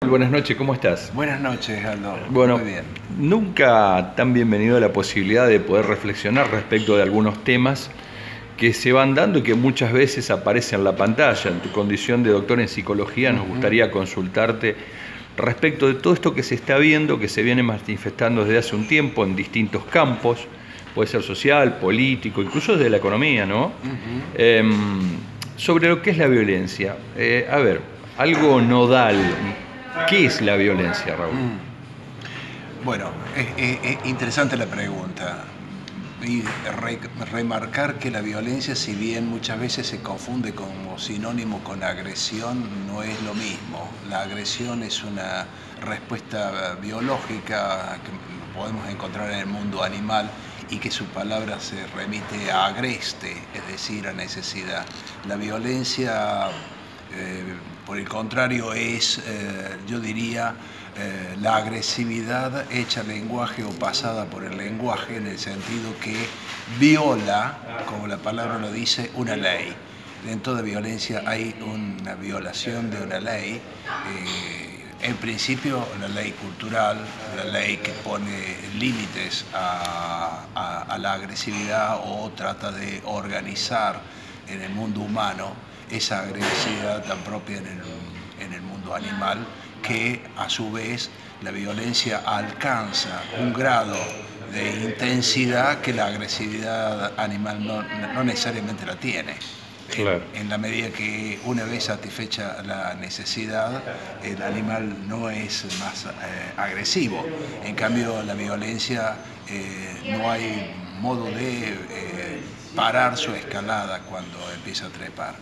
Buenas noches, ¿cómo estás? Buenas noches, Aldo. Bueno, Muy bien. nunca tan bienvenido a la posibilidad de poder reflexionar respecto de algunos temas que se van dando y que muchas veces aparecen en la pantalla. En tu condición de doctor en psicología nos gustaría consultarte respecto de todo esto que se está viendo, que se viene manifestando desde hace un tiempo en distintos campos, puede ser social, político, incluso desde la economía, ¿no? Sobre lo que es la violencia. A ver, algo nodal. ¿Qué es la violencia, Raúl? Bueno, es interesante la pregunta. Y remarcar que la violencia, si bien muchas veces se confunde como sinónimo con agresión, no es lo mismo. La agresión es una respuesta biológica que podemos encontrar en el mundo animal y que su palabra se remite a agreste, es decir, a necesidad. La violencia, por el contrario, es, yo diría, la agresividad hecha lenguaje o pasada por el lenguaje, en el sentido que viola, como la palabra lo dice, una ley. En toda violencia hay una violación de una ley. En principio, la ley cultural, la ley que pone límites a la agresividad o trata de organizar en el mundo humano esa agresividad tan propia en el mundo animal, que a su vez la violencia alcanza un grado de intensidad que la agresividad animal no necesariamente la tiene. Claro. En la medida que una vez satisfecha la necesidad, el animal no es más agresivo. En cambio, la violencia no hay modo de parar su escalada cuando empieza a trepar.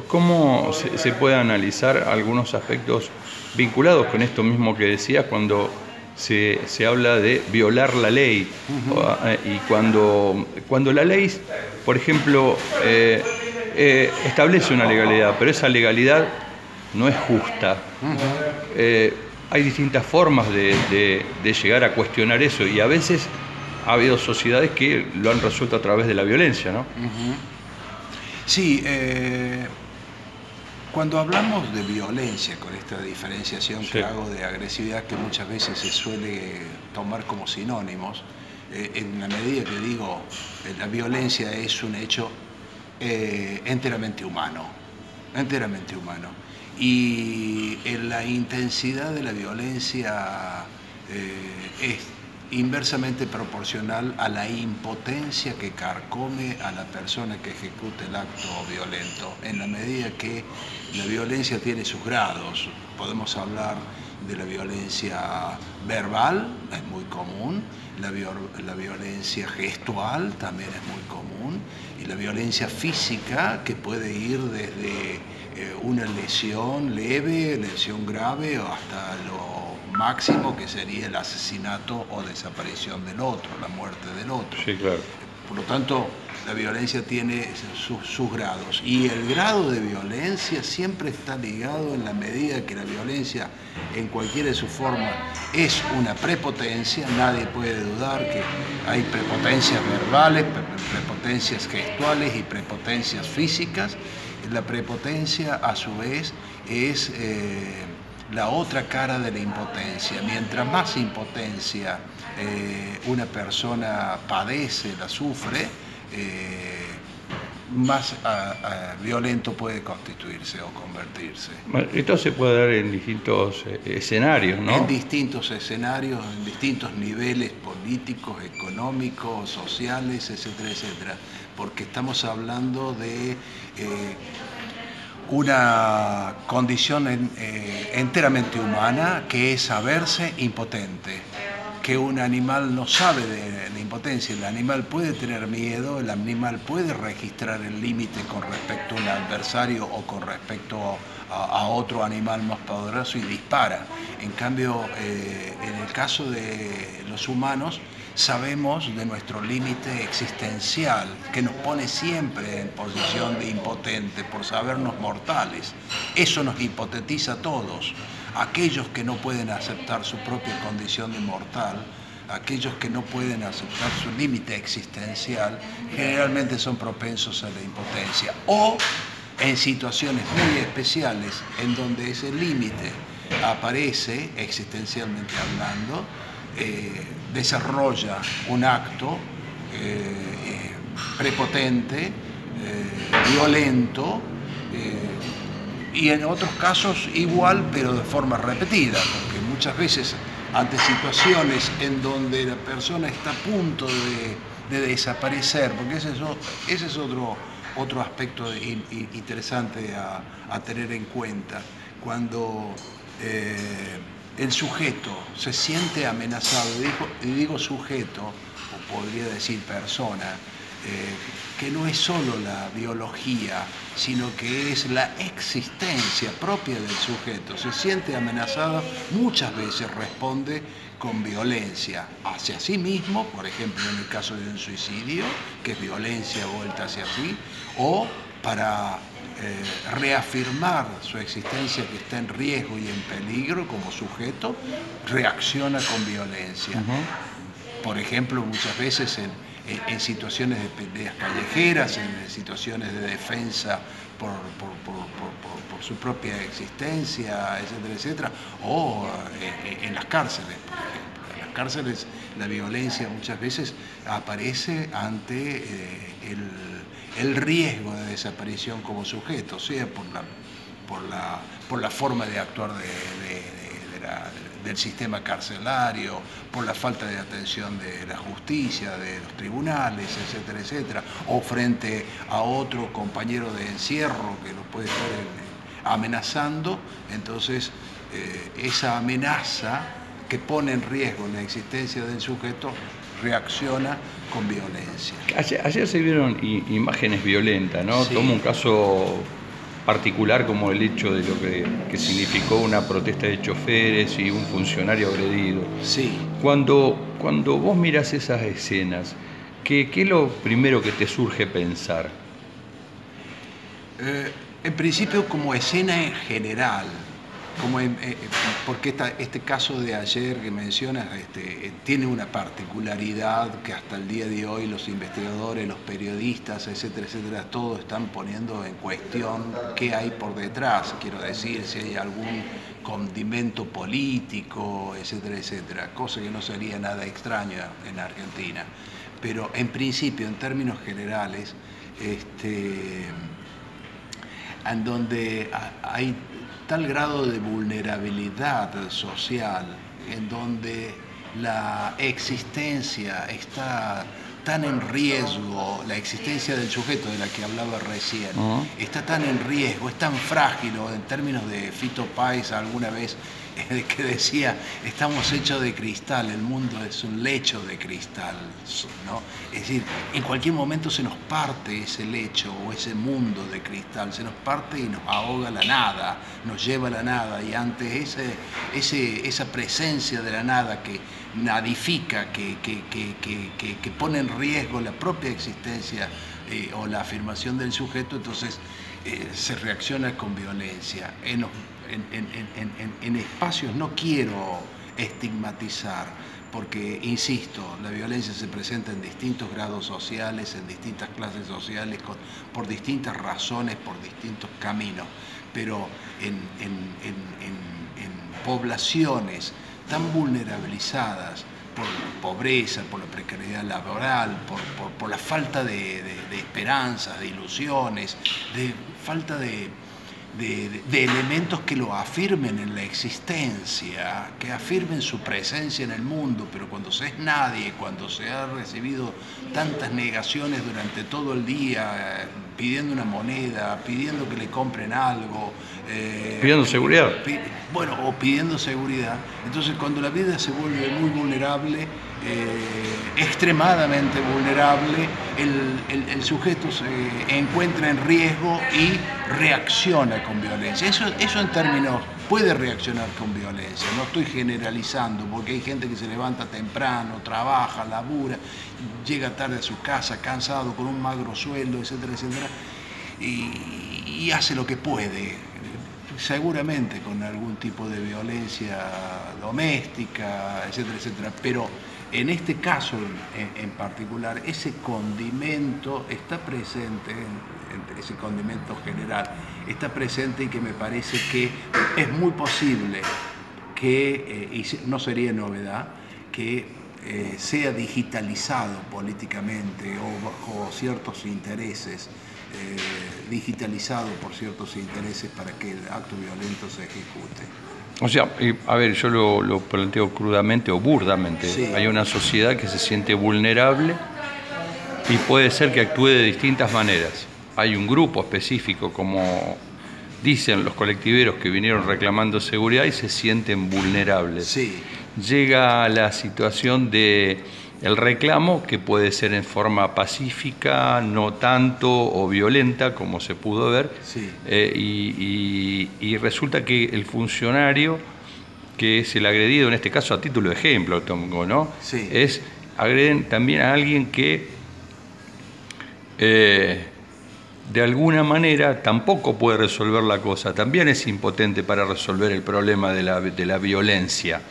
¿Cómo se puede analizar algunos aspectos vinculados con esto mismo que decías cuando se habla de violar la ley? Y cuando la ley, por ejemplo, establece una legalidad, pero esa legalidad no es justa. Hay distintas formas de llegar a cuestionar eso, y a veces ha habido sociedades que lo han resuelto a través de la violencia, ¿no? Sí, cuando hablamos de violencia, con esta diferenciación que hago de agresividad, que muchas veces se suele tomar como sinónimos, en la medida que digo la violencia es un hecho enteramente humano, y en la intensidad de la violencia es inversamente proporcional a la impotencia que carcome a la persona que ejecuta el acto violento. En la medida que la violencia tiene sus grados, podemos hablar de la violencia verbal, es muy común, la violencia gestual también es muy común, y la violencia física, que puede ir desde una lesión leve, lesión grave, o hasta lo máximo, que sería el asesinato o desaparición del otro, la muerte del otro. Sí, claro. Por lo tanto, la violencia tiene sus grados, y el grado de violencia siempre está ligado, en la medida que la violencia, en cualquiera de sus formas, es una prepotencia. Nadie puede dudar que hay prepotencias verbales, prepotencias gestuales y prepotencias físicas. La prepotencia, a su vez, es la otra cara de la impotencia. Mientras más impotencia una persona padece, la sufre, más violento puede constituirse o convertirse. Esto se puede dar en distintos escenarios, ¿no? En distintos escenarios, en distintos niveles políticos, económicos, sociales, etcétera, etcétera. Porque estamos hablando de una condición enteramente humana, que es saberse impotente, que un animal no sabe de la impotencia. El animal puede tener miedo, el animal puede registrar el límite con respecto a un adversario o con respecto a otro animal más poderoso, y dispara. En cambio, en el caso de los humanos, sabemos de nuestro límite existencial, que nos pone siempre en posición de impotente por sabernos mortales. Eso nos hipotetiza a todos. Aquellos que no pueden aceptar su propia condición de mortal, aquellos que no pueden aceptar su límite existencial, generalmente son propensos a la impotencia, o en situaciones muy especiales en donde ese límite aparece, existencialmente hablando, desarrolla un acto prepotente, violento, y en otros casos igual, pero de forma repetida, porque muchas veces ante situaciones en donde la persona está a punto de desaparecer, porque ese es otro aspecto interesante a tener en cuenta, cuando el sujeto se siente amenazado, y digo sujeto, o podría decir persona, que no es solo la biología, sino que es la existencia propia del sujeto. Se siente amenazado, muchas veces responde con violencia hacia sí mismo, por ejemplo en el caso de un suicidio, que es violencia vuelta hacia sí, o para reafirmar su existencia que está en riesgo y en peligro como sujeto, reacciona con violencia. Por ejemplo, muchas veces en situaciones de peleas callejeras, en situaciones de defensa por su propia existencia, etcétera, etcétera, o en las cárceles, por ejemplo. En las cárceles la violencia muchas veces aparece ante el riesgo de desaparición como sujeto, sea por la forma de actuar del sistema carcelario, por la falta de atención de la justicia, de los tribunales, etcétera, etcétera, o frente a otro compañero de encierro que lo puede estar amenazando. Entonces, esa amenaza que pone en riesgo la existencia del sujeto reacciona con violencia. Ayer se vieron imágenes violentas, ¿no? Sí. Tomo un caso particular como el hecho de lo que significó una protesta de choferes y un funcionario agredido. Sí. Cuando vos mirás esas escenas, ¿qué es lo primero que te surge pensar? En principio como escena en general, porque este caso de ayer que mencionas tiene una particularidad que hasta el día de hoy los investigadores, los periodistas, etcétera, etcétera, todos están poniendo en cuestión qué hay por detrás, quiero decir, si hay algún condimento político, etcétera, etcétera, cosa que no sería nada extraña en Argentina. Pero en principio, en términos generales, en donde hay tal grado de vulnerabilidad social, en donde la existencia está tan en riesgo, la existencia del sujeto de la que hablaba recién, está tan en riesgo, es tan frágil, en términos de Fito Páez alguna vez que decía, estamos hechos de cristal, el mundo es un lecho de cristal, ¿no? Es decir, en cualquier momento se nos parte ese lecho o ese mundo de cristal, se nos parte y nos ahoga la nada, nos lleva a la nada, y ante esa presencia de la nada que nadifica, que pone en riesgo la propia existencia o la afirmación del sujeto, entonces se reacciona con violencia. En espacios no quiero estigmatizar, porque, insisto, la violencia se presenta en distintos grados sociales, en distintas clases sociales, por distintas razones, por distintos caminos, pero en poblaciones tan vulnerabilizadas por la pobreza, por la precariedad laboral, por la falta de esperanzas, de ilusiones, de falta de elementos que lo afirmen en la existencia, que afirmen su presencia en el mundo, pero cuando se es nadie, cuando se ha recibido tantas negaciones durante todo el día, pidiendo una moneda, pidiendo que le compren algo, pidiendo seguridad. O pidiendo seguridad. Entonces, cuando la vida se vuelve muy vulnerable, extremadamente vulnerable, el sujeto se encuentra en riesgo y reacciona con violencia. Eso en términos, puede reaccionar con violencia, no estoy generalizando, porque hay gente que se levanta temprano, trabaja, labura, llega tarde a su casa, cansado, con un magro sueldo, etcétera, etcétera, y hace lo que puede. seguramente con algún tipo de violencia doméstica, etcétera, etcétera, pero en este caso en particular, ese condimento está presente, ese condimento general está presente, y que me parece que es muy posible que, y no sería novedad, que sea digitalizado políticamente o bajo ciertos intereses, digitalizado por ciertos intereses para que el acto violento se ejecute. O sea, a ver, yo lo planteo crudamente o burdamente. Sí. Hay una sociedad que se siente vulnerable y puede ser que actúe de distintas maneras. Hay un grupo específico, como dicen los colectiveros que vinieron reclamando seguridad, y se sienten vulnerables. Sí. Llega la situación de el reclamo, que puede ser en forma pacífica, no tanto, o violenta, como se pudo ver, Sí. Y resulta que el funcionario, que es el agredido, en este caso a título de ejemplo, ¿no? Sí. Agreden también a alguien que de alguna manera tampoco puede resolver la cosa, también es impotente para resolver el problema de la violencia,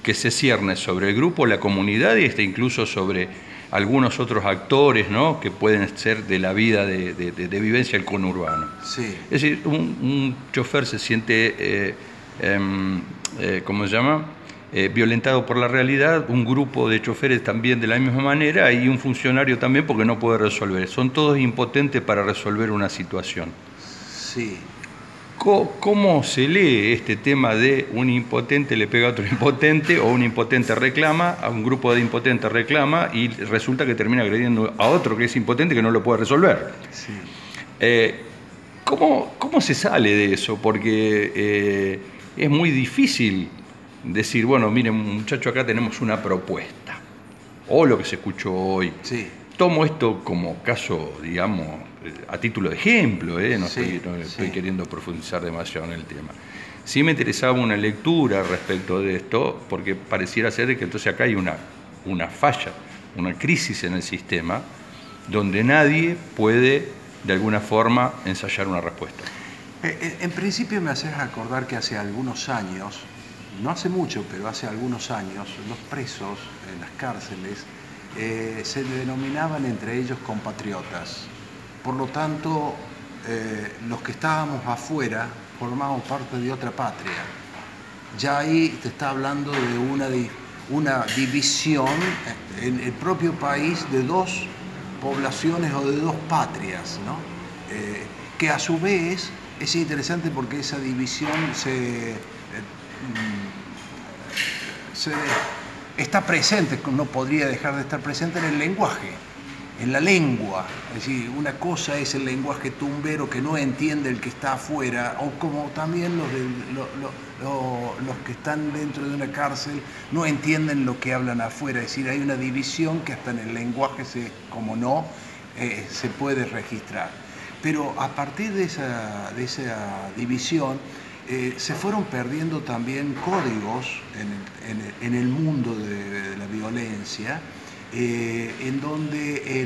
que se cierne sobre el grupo, la comunidad, y incluso sobre algunos otros actores, ¿no?, que pueden ser de la vida de vivencia del conurbano. Sí. Es decir, un chofer se siente, ¿cómo se llama?, violentado por la realidad, un grupo de choferes también de la misma manera, y un funcionario también, porque no puede resolver. Son todos impotentes para resolver una situación. Sí. ¿Cómo se lee este tema de un impotente le pega a otro impotente, o un impotente reclama, a un grupo de impotentes reclama, y resulta que termina agrediendo a otro que es impotente, que no lo puede resolver? Sí. ¿Cómo se sale de eso? Porque es muy difícil decir, bueno, miren, muchachos, acá tenemos una propuesta, o lo que se escuchó hoy. Sí. Tomo esto como caso, digamos, a título de ejemplo, no Sí, estoy sí. queriendo profundizar demasiado en el tema. Sí me interesaba una lectura respecto de esto, porque pareciera ser que entonces acá hay una falla, una crisis en el sistema, donde nadie puede, de alguna forma, ensayar una respuesta. En principio me haces acordar que hace algunos años, no hace mucho, pero hace algunos años, los presos en las cárceles se denominaban entre ellos compatriotas. Por lo tanto, los que estábamos afuera formábamos parte de otra patria. Ya ahí te está hablando de una división en el propio país de dos poblaciones o de dos patrias, ¿no? Que a su vez es interesante porque esa división está presente, no podría dejar de estar presente en el lenguaje, en la lengua. Es decir, una cosa es el lenguaje tumbero que no entiende el que está afuera, o como también los que están dentro de una cárcel no entienden lo que hablan afuera. Es decir, hay una división que hasta en el lenguaje se puede registrar. Pero a partir de esa división, se fueron perdiendo también códigos en el mundo de la violencia, en donde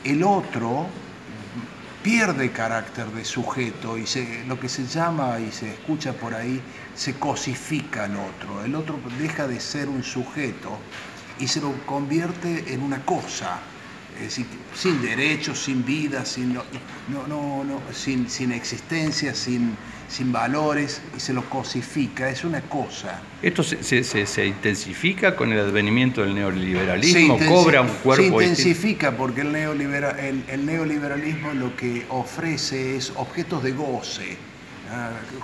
el otro pierde carácter de sujeto y lo que se llama y se escucha por ahí, se cosifica al otro. El otro deja de ser un sujeto y se lo convierte en una cosa. Es decir, sin derechos, sin vida, sin existencia, sin valores, y se lo cosifica, es una cosa. ¿Esto se intensifica con el advenimiento del neoliberalismo? ¿Cobra un cuerpo? Se intensifica porque el neoliberalismo lo que ofrece es objetos de goce.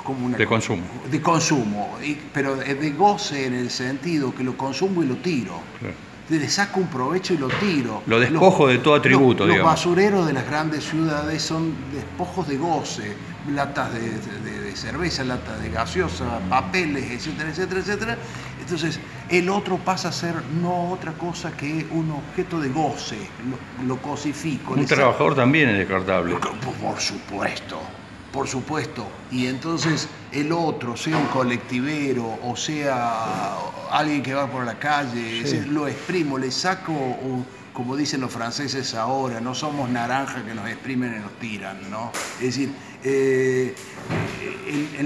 Como De consumo. De consumo, pero de goce en el sentido que lo consumo y lo tiro. Claro. Le saco un provecho y lo tiro. Lo despojo de todo atributo, los digamos. basureros de las grandes ciudades son despojos de goce, latas de cerveza, latas de gaseosa, papeles, etcétera, etcétera, etcétera. Entonces, el otro pasa a ser no otra cosa que un objeto de goce, lo cosifico. Un trabajador también es descartable. Por supuesto. Y entonces el otro, sea un colectivero o sea alguien que va por la calle, Sí. lo exprimo, le saco como dicen los franceses ahora, no somos naranja que nos exprimen y nos tiran, ¿no? Es decir, el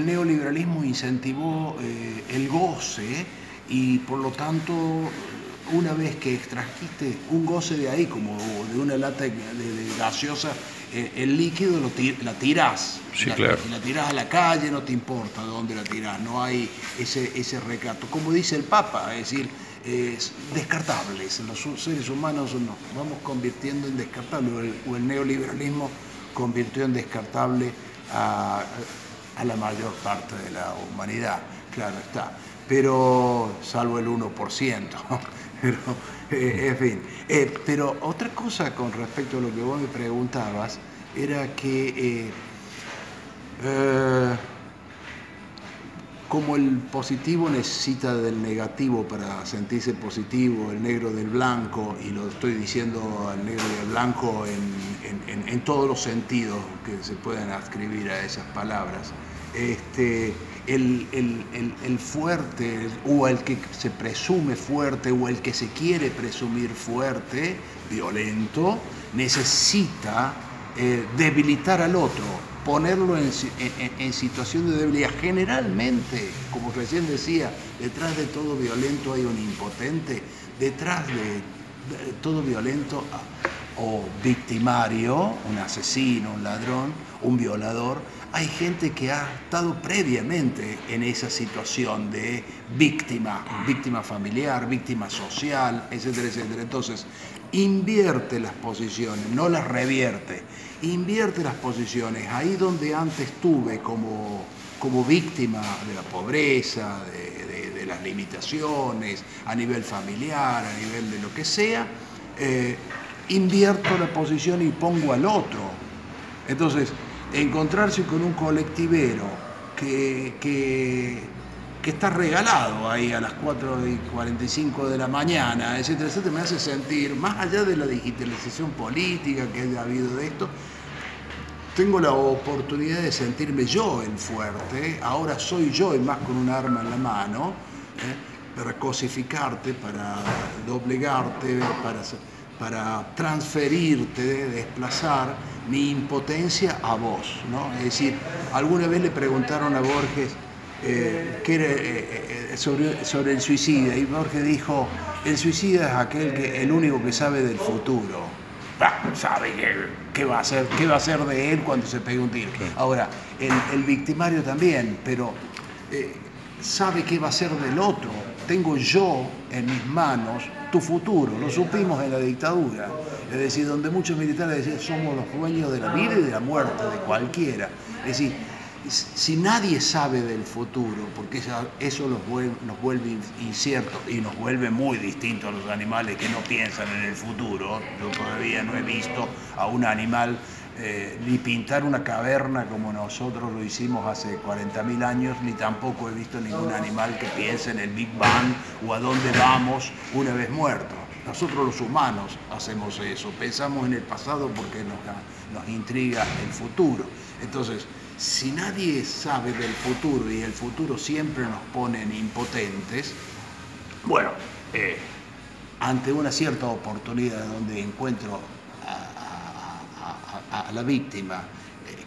neoliberalismo incentivó el goce y por lo tanto, una vez que extrajiste un goce de ahí, como de una lata de gaseosa, el líquido la tirás. Sí, claro. La tirás a la calle, no te importa dónde la tirás, no hay ese recato. Como dice el Papa, es decir, descartables. Los seres humanos nos vamos convirtiendo en descartables, o el neoliberalismo convirtió en descartable a la mayor parte de la humanidad, claro está, pero salvo el 1%. Pero, en fin. Pero otra cosa con respecto a lo que vos me preguntabas era que como el positivo necesita del negativo para sentirse positivo, el negro del blanco, y lo estoy diciendo al negro y al blanco en todos los sentidos que se pueden adscribir a esas palabras, el fuerte, o el que se presume fuerte, o el que se quiere presumir fuerte, violento, necesita debilitar al otro, ponerlo en situación de debilidad. Generalmente, como recién decía, detrás de todo violento hay un impotente, detrás de todo violento o victimario, un asesino, un ladrón, un violador, hay gente que ha estado previamente en esa situación de víctima familiar, víctima social, etcétera, etcétera. Entonces, invierte las posiciones, no las revierte, invierte las posiciones. Ahí donde antes estuve como víctima de la pobreza, de las limitaciones, a nivel familiar, a nivel de lo que sea, invierto la posición y pongo al otro. Entonces, encontrarse con un colectivero que está regalado ahí a las 4:45 de la mañana, etcétera, etcétera, me hace sentir, más allá de la digitalización política que haya habido de esto, tengo la oportunidad de sentirme yo el fuerte, ahora soy yo, y más con un arma en la mano, para cosificarte, para doblegarte, para transferirte, desplazar mi impotencia a vos, ¿no? Es decir, alguna vez le preguntaron a Borges sobre el suicida, y Borges dijo: el suicida es el único que sabe del futuro. Sabe qué va a hacer de él cuando se pegue un tiro. Ahora, el victimario también, pero sabe qué va a hacer del otro. Tengo yo en mis manos tu futuro. Lo supimos en la dictadura, es decir, donde muchos militares decían: somos los dueños de la vida y de la muerte de cualquiera. Es decir, si nadie sabe del futuro, porque eso nos vuelve inciertos y nos vuelve muy distintos a los animales que no piensan en el futuro. Yo todavía no he visto a un animal ni pintar una caverna como nosotros lo hicimos hace 40.000 años, ni tampoco he visto ningún animal que piense en el Big Bang o a dónde vamos una vez muertos. Nosotros los humanos hacemos eso, pensamos en el pasado porque nos intriga el futuro. Entonces, si nadie sabe del futuro y el futuro siempre nos pone impotentes, bueno, ante una cierta oportunidad donde encuentro a la víctima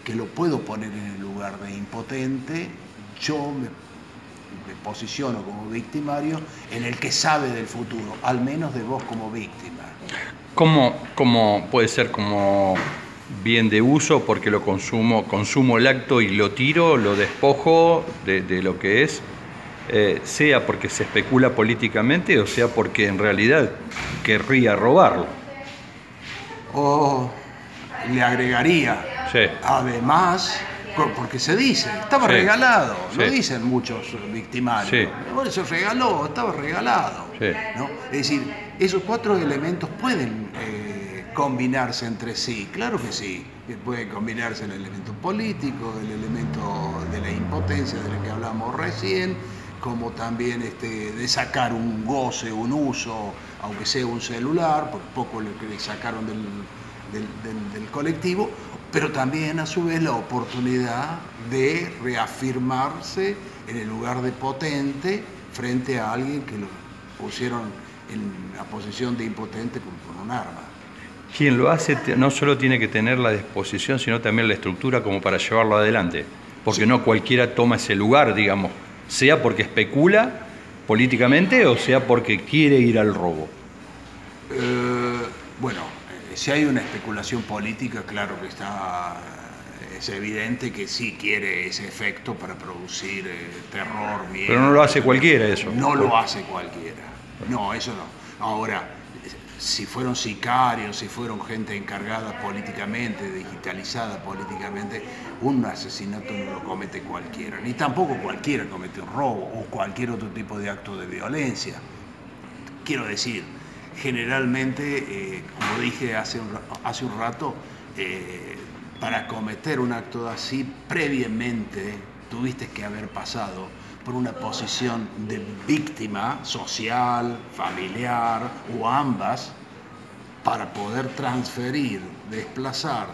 que lo puedo poner en el lugar de impotente, yo me posiciono como victimario en el que sabe del futuro, al menos de vos como víctima. ¿Cómo puede ser como bien de uso porque lo consumo el acto y lo tiro, lo despojo de lo que es, sea porque se especula políticamente o sea porque en realidad querría robarlo? O le agregaría, sí, además, porque se dice, estaba, sí, regalado, sí, lo dicen muchos victimarios, sí, bueno, se regaló, estaba regalado, sí, ¿no? Es decir, esos 4 elementos pueden combinarse entre sí, claro que sí, puede combinarse el elemento político, el elemento de la impotencia del que hablamos recién, como también de sacar un goce, un uso, aunque sea un celular, por poco lo que le sacaron del colectivo, pero también a su vez la oportunidad de reafirmarse en el lugar de potente frente a alguien que lo pusieron en la posición de impotente con un arma. Quien lo hace no solo tiene que tener la disposición, sino también la estructura como para llevarlo adelante. Porque sí, no cualquiera toma ese lugar, digamos, sea porque especula políticamente o sea porque quiere ir al robo. Bueno, si hay una especulación política, claro que es evidente que sí quiere ese efecto para producir terror, miedo. Pero no lo hace cualquiera eso. No lo hace cualquiera. No, eso no. Ahora, si fueron sicarios, si fueron gente encargada políticamente, digitalizada políticamente, un asesinato no lo comete cualquiera, ni tampoco cualquiera comete un robo o cualquier otro tipo de acto de violencia. Quiero decir, generalmente, como dije hace un rato, para cometer un acto así, previamente tuviste que haber pasado por una posición de víctima social, familiar o ambas, para poder transferir, desplazar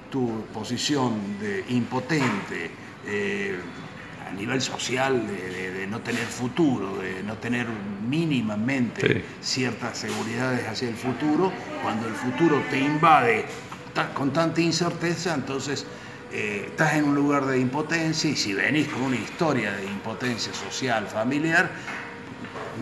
tu posición de impotente a nivel social, de no tener futuro, de no tener mínimamente ciertas seguridades hacia el futuro. Cuando el futuro te invade con tanta incerteza, entonces estás en un lugar de impotencia, y si venís con una historia de impotencia social, familiar,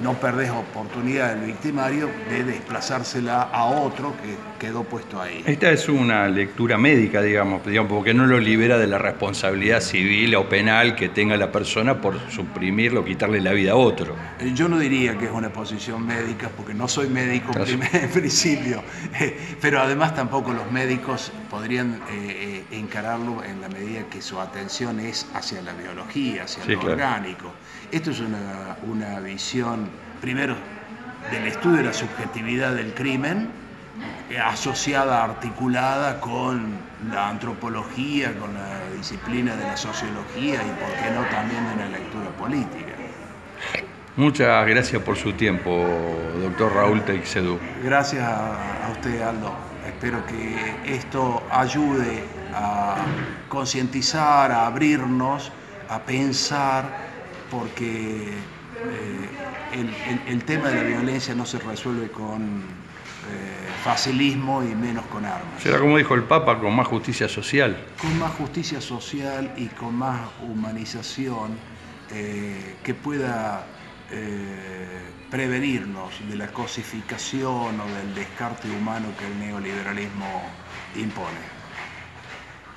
no perdés oportunidad del victimario de desplazársela a otro que quedó puesto ahí. Esta es una lectura médica, digamos, porque no lo libera de la responsabilidad civil o penal que tenga la persona por suprimirlo o quitarle la vida a otro. Yo no diría que es una posición médica, porque no soy médico en principio, pero además tampoco los médicos podrían encararlo en la medida que su atención es hacia la biología, hacia lo orgánico. Esto es una visión, primero, del estudio de la subjetividad del crimen, asociada, articulada con la antropología, con la disciplina de la sociología y, por qué no, también de la lectura política. Muchas gracias por su tiempo, doctor Raúl Teixedo. Gracias a usted, Aldo. Espero que esto ayude a concientizar, a abrirnos, a pensar, porque el tema de la violencia no se resuelve con facilismo y menos con armas. Será, como dijo el Papa, con más justicia social. Con más justicia social y con más humanización que pueda prevenirnos de la cosificación o del descarte humano que el neoliberalismo impone.